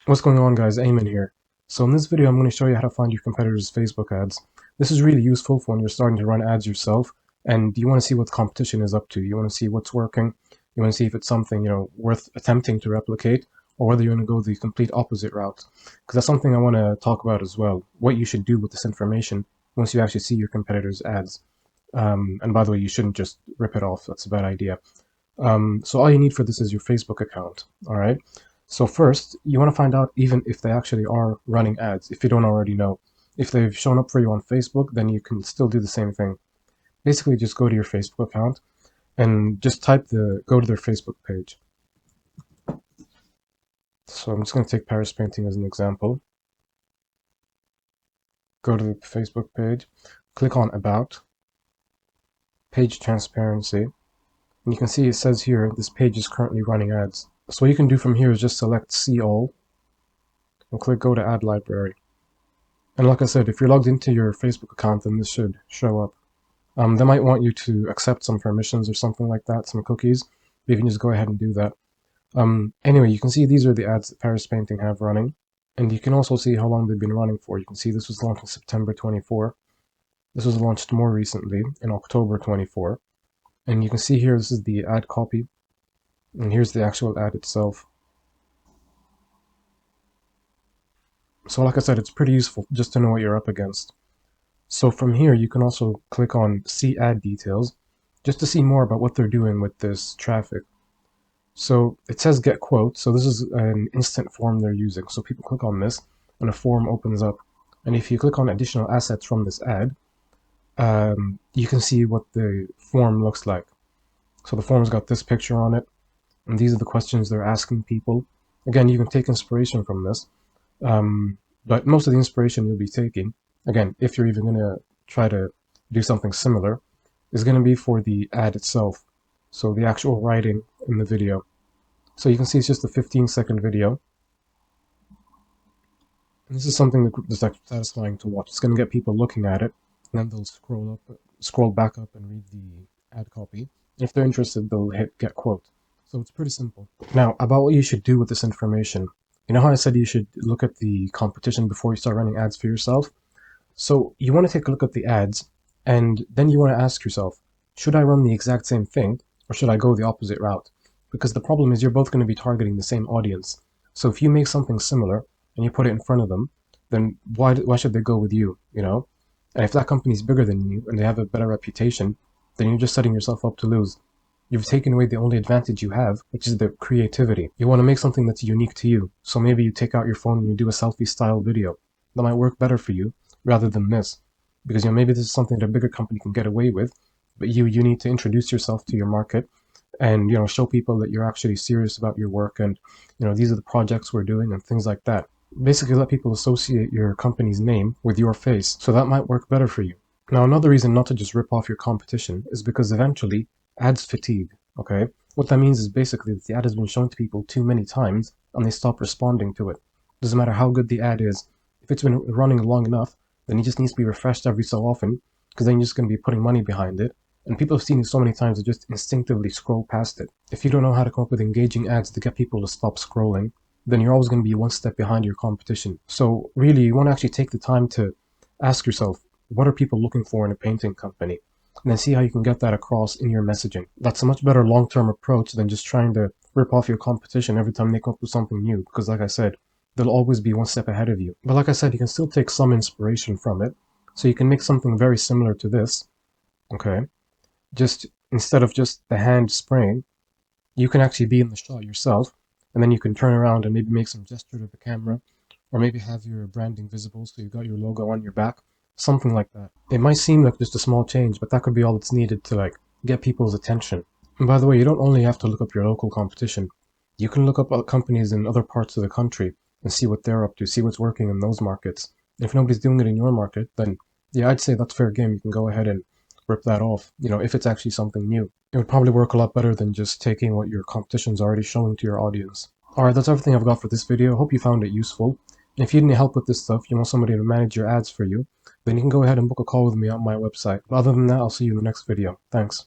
What's going on, guys? Eamon here. So in this video I'm going to show you how to find your competitors' Facebook ads. This is really useful for when you're starting to run ads yourself and you want to see what the competition is up to. You want to see what's working. You want to see if it's something, worth attempting to replicate, or whether you want to go the complete opposite route. Because that's something I want to talk about as well. What you should do with this information once you actually see your competitors' ads. And by the way, you shouldn't just rip it off. That's a bad idea. So all you need for this is your Facebook account. All right. So first, you want to find out even if they actually are running ads, if you don't already know. If they've shown up for you on Facebook, then you can still do the same thing. Basically, just go to your Facebook account and just go to their Facebook page. So I'm just going to take Paris Painting as an example. Go to the Facebook page, click on About, Page Transparency, and you can see it says here, this page is currently running ads. So what you can do from here is just select See All and click Go to Ad Library. And like I said, if you're logged into your Facebook account, then this should show up. They might want you to accept some permissions or something like that, some cookies, but you can just go ahead and do that. Anyway, you can see these are the ads that Paris Painting have running, and you can also see how long they've been running for. You can see this was launched in September 24. This was launched more recently in October 24. And you can see here, this is the ad copy, and here's the actual ad itself. So like I said, it's pretty useful just to know what you're up against. So from here, you can also click on See Ad Details, just to see more about what they're doing with this traffic. So it says Get Quote, so this is an instant form they're using. So people click on this, and a form opens up. And if you click on additional assets from this ad, you can see what the form looks like. So the form's got this picture on it, and these are the questions they're asking people. Again, you can take inspiration from this, but most of the inspiration you'll be taking, again, if you're even going to try to do something similar, is going to be for the ad itself. So the actual writing in the video. So you can see it's just a 15-second video. And this is something that's like satisfying to watch. It's going to get people looking at it, and then they'll scroll back up and read the ad copy. If they're interested, they'll hit Get Quote. So it's pretty simple. Now, about what you should do with this information. You know how I said you should look at the competition before you start running ads for yourself? So you want to take a look at the ads, and then you want to ask yourself, should I run the exact same thing, or should I go the opposite route? Because the problem is you're both going to be targeting the same audience. So if you make something similar, and you put it in front of them, then why should they go with you, you know? And if that company's bigger than you, and they have a better reputation, then you're just setting yourself up to lose. You've taken away the only advantage you have, which is the creativity. You want to make something that's unique to you. So maybe you take out your phone and you do a selfie style video. That might work better for you rather than this. Because maybe this is something that a bigger company can get away with, but you need to introduce yourself to your market and show people that you're actually serious about your work, and these are the projects we're doing and things like that. Basically let people associate your company's name with your face, so that might work better for you. Now, another reason not to just rip off your competition is because eventually ads fatigue, okay? What that means is basically that the ad has been shown to people too many times and they stop responding to it. Doesn't matter how good the ad is. If it's been running long enough, then it just needs to be refreshed every so often, because then you're just going to be putting money behind it. And people have seen it so many times they just instinctively scroll past it. If you don't know how to come up with engaging ads to get people to stop scrolling, then you're always going to be one step behind your competition. So really, you want to actually take the time to ask yourself, what are people looking for in a painting company? And then see how you can get that across in your messaging. That's a much better long-term approach than just trying to rip off your competition every time they come up with something new, because like I said, they'll always be one step ahead of you. But like I said, you can still take some inspiration from it. So you can make something very similar to this, okay? Just instead of just the hand spraying, you can actually be in the shot yourself, and then you can turn around and maybe make some gesture to the camera, or maybe have your branding visible so you've got your logo on your back, something like that. It might seem like just a small change, but that could be all that's needed to get people's attention. And by the way, you don't only have to look up your local competition. You can look up companies in other parts of the country and see what they're up to, see what's working in those markets. And if nobody's doing it in your market, then yeah, I'd say that's fair game. You can go ahead and rip that off, if it's actually something new. It would probably work a lot better than just taking what your competition's already showing to your audience. Alright, that's everything I've got for this video. Hope you found it useful. And if you need any help with this stuff, you want somebody to manage your ads for you, then you can go ahead and book a call with me on my website. But other than that, I'll see you in the next video. Thanks.